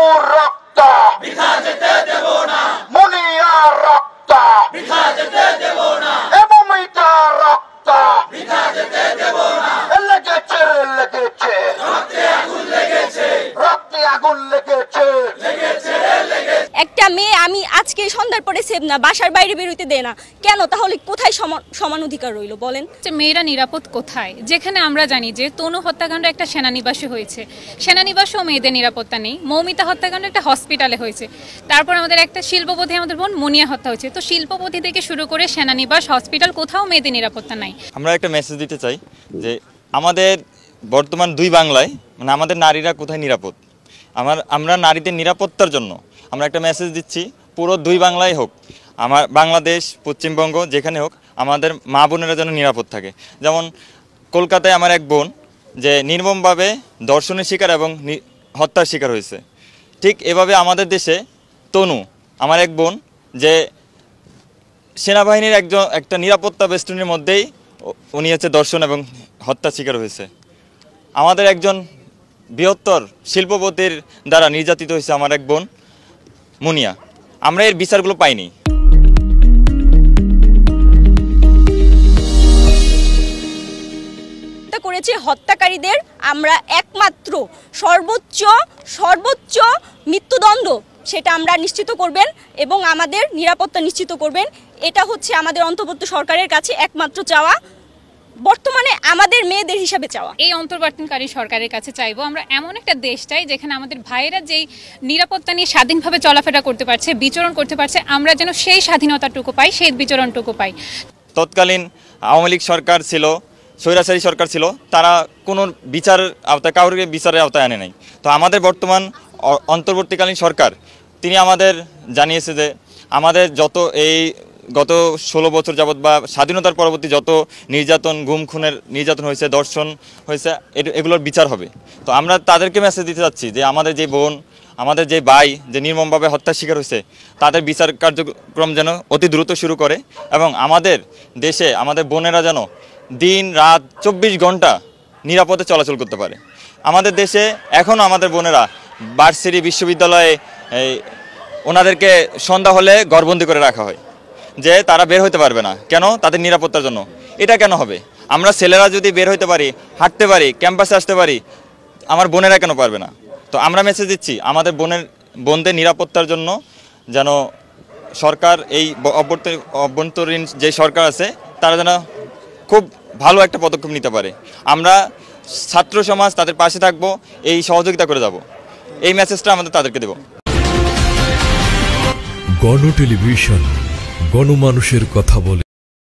তনুর রক্ত বৃথা যেতে দেব না, মুনিয়ার রক্ত বৃথা যেতে দেব না, মমিতার রক্ত বৃথা যেতে দেব না। লেগেছে লেগেছে রক্তে আগুন লেগেছে, রক্তে আগুন লেগেছে, লেগেছে লেগেছে। একটা মেয়ে আমি আজকে সন্ধ্যার পরে সেভ না, বাসার বাইরে বেরোতে দেয় না কেন? তাহলে কোথায় সমান অধিকার রইল বলেন? মেয়েরা নিরাপদ কোথায়, যেখানে আমরা জানি যে তনু হত্যাকাণ্ড একটা সেনানিবাসে হয়েছে, সেনানিবাসেও মেয়েদের নিরাপত্তা নেই। মৌমিতা হত্যাকাণ্ড একটা হসপিটালে হয়েছে, তারপর আমাদের একটা শিল্পপতি আমাদের বোন মুনিয়া হত্যা হয়েছে। তো শিল্পপতি থেকে শুরু করে সেনানিবাস, হসপিটাল, কোথাও মেয়েদের নিরাপত্তা নাই। আমরা একটা মেসেজ দিতে চাই যে আমাদের বর্তমান দুই বাংলায় মানে আমাদের নারীরা কোথায় নিরাপদ, আমরা নারীদের নিরাপত্তার জন্য আমরা একটা মেসেজ দিচ্ছি পুরো দুই বাংলায় হোক, আমার বাংলাদেশ, পশ্চিমবঙ্গ, যেখানে হোক আমাদের মা বোনেরা যেন নিরাপদ থাকে। যেমন কলকাতায় আমার এক বোন যে নির্মমভাবে ধর্ষণের শিকার এবং হত্যার শিকার হয়েছে, ঠিক এভাবে আমাদের দেশে তনু আমার এক বোন যে সেনাবাহিনীর একটা নিরাপত্তা বেষ্টনীর মধ্যেই উনি হচ্ছে ধর্ষণ এবং হত্যার শিকার হয়েছে। আমাদের একজন বৃহত্তর শিল্পপতির দ্বারা নির্যাতিত হয়েছে আমার এক বোন মুনিয়া। আমরা এর বিচারগুলো পাইনি। করেছে হত্যাকারীদের আমরা একমাত্র সর্বোচ্চ মৃত্যুদণ্ড সেটা আমরা নিশ্চিত করবেন এবং আমাদের নিরাপত্তা নিশ্চিত করবেন। এটা হচ্ছে আমাদের অন্তর্বর্তী সরকারের কাছে একমাত্র চাওয়া, বর্তমানে আমাদের মেয়েদের হিসাবে চাওয়া। এই অন্তর্বর্তীকারী সরকারের কাছে চাইবো আমরা এমন একটা দেশ চাই যেখানে আমাদের ভাইয়েরা যেই নিরাপত্তা নিয়ে স্বাধীনভাবে চলাফেরা করতে পারছে, বিচরণ করতে পারছে, আমরা যেন সেই স্বাধীনতাটুকু পাই, সেই বিচরণটুকু পাই। তৎকালীন আওয়ামী লীগ সরকার ছিল, স্বৈরাচারী সরকার ছিল, তারা কোনো বিচার আওতায় কাউকে বিচারের আওতায় আনে নাই। তো আমাদের বর্তমান অন্তর্বর্তীকালীন সরকার তিনি আমাদের জানিয়েছে যে আমাদের যত এই গত 16 বছর যাবৎ বা স্বাধীনতার পরবর্তী যত নির্যাতন, গুম খুনের নির্যাতন হয়েছে, ধর্ষণ হয়েছে, এগুলোর বিচার হবে। তো আমরা তাদেরকে মেসেজ দিতে চাচ্ছি যে আমাদের যে বোন, আমাদের যে ভাই যে নির্মমভাবে হত্যার শিকার হয়েছে তাদের বিচার কার্যক্রম যেন অতি দ্রুত শুরু করে এবং আমাদের দেশে আমাদের বোনেরা যেন দিন রাত 24 ঘন্টা নিরাপদে চলাচল করতে পারে। আমাদের দেশে এখনও আমাদের বোনেরা ভার্সিটি, বিশ্ববিদ্যালয়ে ওনাদেরকে সন্ধ্যা হলে ঘরবন্দি করে রাখা হয় যে তারা বের হতে পারবে না, কেন? তাদের নিরাপত্তার জন্য। এটা কেন হবে? আমরা ছেলেরা যদি বের হতে পারি, হাঁটতে পারি, ক্যাম্পাসে আসতে পারি, আমার বোনেরা কেন পারবে না? তো আমরা মেসেজ দিচ্ছি আমাদের বোনদের নিরাপত্তার জন্য যেন সরকার, এই অভ্যন্তরীণ যে সরকার আছে তারা যেন খুব ভালো একটা পদক্ষেপ নিতে পারে। আমরা ছাত্র সমাজ তাদের পাশে থাকবো, এই সহযোগিতা করে যাব, এই মেসেজটা আমাদের তাদেরকে দেব। গণ টেলিভিশন, গণমানুষের কথা বলে।